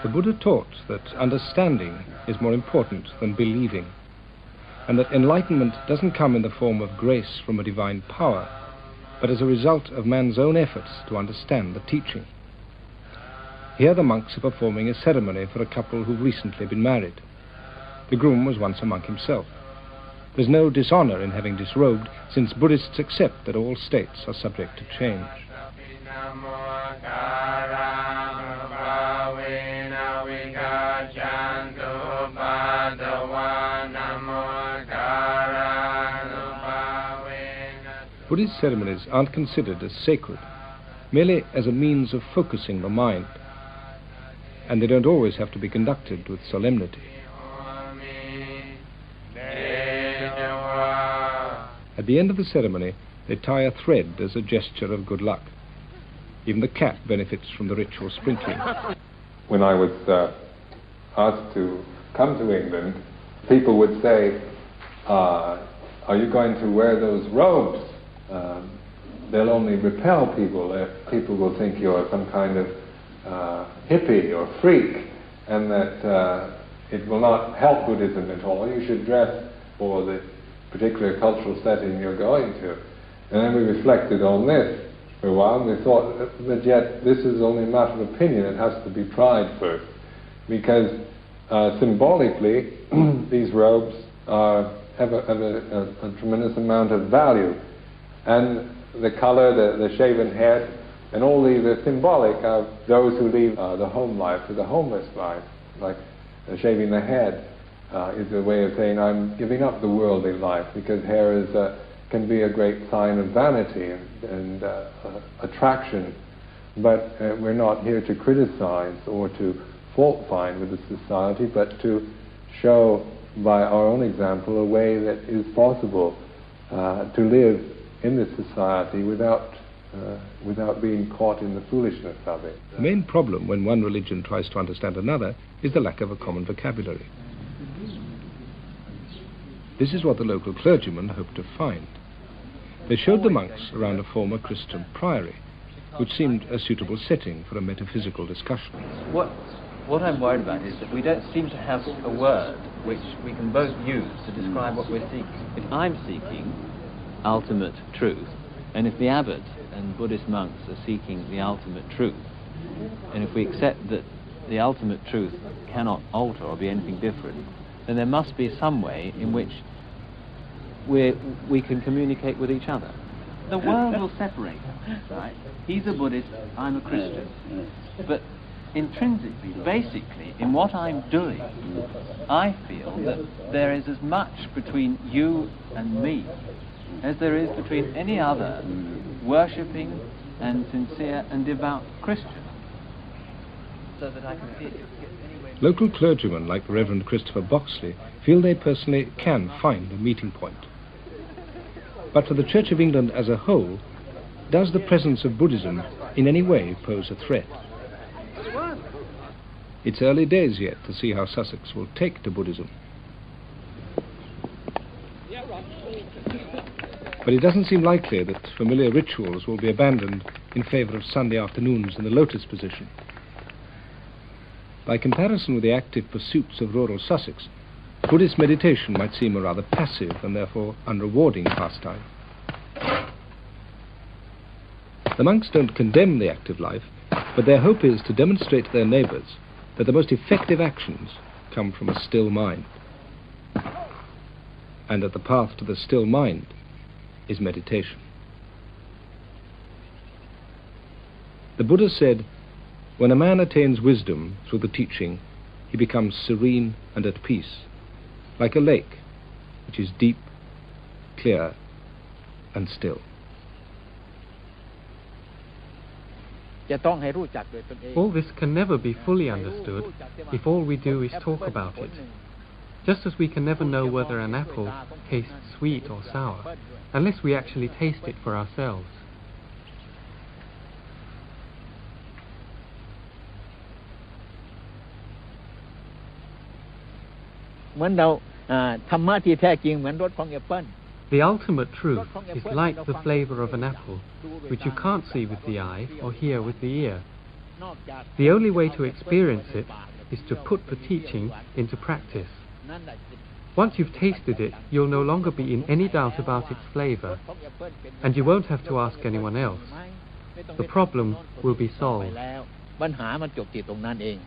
The Buddha taught that understanding is more important than believing, and that enlightenment doesn't come in the form of grace from a divine power, but as a result of man's own efforts to understand the teaching. Here the monks are performing a ceremony for a couple who've recently been married. The groom was once a monk himself. There's no dishonor in having disrobed, since Buddhists accept that all states are subject to change. Buddhist ceremonies aren't considered as sacred, merely as a means of focusing the mind, and they don't always have to be conducted with solemnity. At the end of the ceremony, they tie a thread as a gesture of good luck. Even the cat benefits from the ritual sprinkling. When I was asked to come to England, people would say, are you going to wear those robes? They'll only repel people. People will think you're some kind of hippie or freak, and that it will not help Buddhism at all. You should dress for the particular cultural setting you're going to. And then we reflected on this for a while, and we thought, but yet this is only a matter of opinion. It has to be tried first, because symbolically these robes have a tremendous amount of value, and the color, the shaven head, and all these are symbolic of those who leave the home life to the homeless life. Like shaving the head is a way of saying I'm giving up the worldly life, because hair can be a great sign of vanity and attraction. But we're not here to criticize or to fault find with the society, but to show by our own example a way that is possible to live in this society without being caught in the foolishness of it. The main problem when one religion tries to understand another is the lack of a common vocabulary. This is what the local clergymen hoped to find. They showed the monks around a former Christian priory, which seemed a suitable setting for a metaphysical discussion. What I'm worried about is that we don't seem to have a word which we can both use to describe what we're seeking. If I'm seeking ultimate truth, and if the abbot and Buddhist monks are seeking the ultimate truth, and if we accept that the ultimate truth cannot alter or be anything different, then there must be some way in which we can communicate with each other. The world will separate us, right? He's a Buddhist, I'm a Christian. But intrinsically, basically, in what I'm doing, I feel that there is as much between you and me as there is between any other worshipping and sincere and devout Christian. So that I can see it. Local clergymen like the Reverend Christopher Boxley feel they personally can find a meeting point. But for the Church of England as a whole, does the presence of Buddhism in any way pose a threat? It's early days yet to see how Sussex will take to Buddhism. But it doesn't seem likely that familiar rituals will be abandoned in favour of Sunday afternoons in the lotus position. By comparison with the active pursuits of rural Sussex, Buddhist meditation might seem a rather passive and therefore unrewarding pastime. The monks don't condemn the active life, but their hope is to demonstrate to their neighbours that the most effective actions come from a still mind, and that the path to the still mind is meditation. The Buddha said, when a man attains wisdom through the teaching, he becomes serene and at peace, like a lake which is deep, clear, and still. All this can never be fully understood if all we do is talk about it. Just as we can never know whether an apple tastes sweet or sour, unless we actually taste it for ourselves. The ultimate truth is like the flavor of an apple, which you can't see with the eye or hear with the ear. The only way to experience it is to put the teaching into practice. Once you've tasted it, you'll no longer be in any doubt about its flavor, and you won't have to ask anyone else. The problem will be solved. ปัญหามันจบที่ตรงนั้นเอง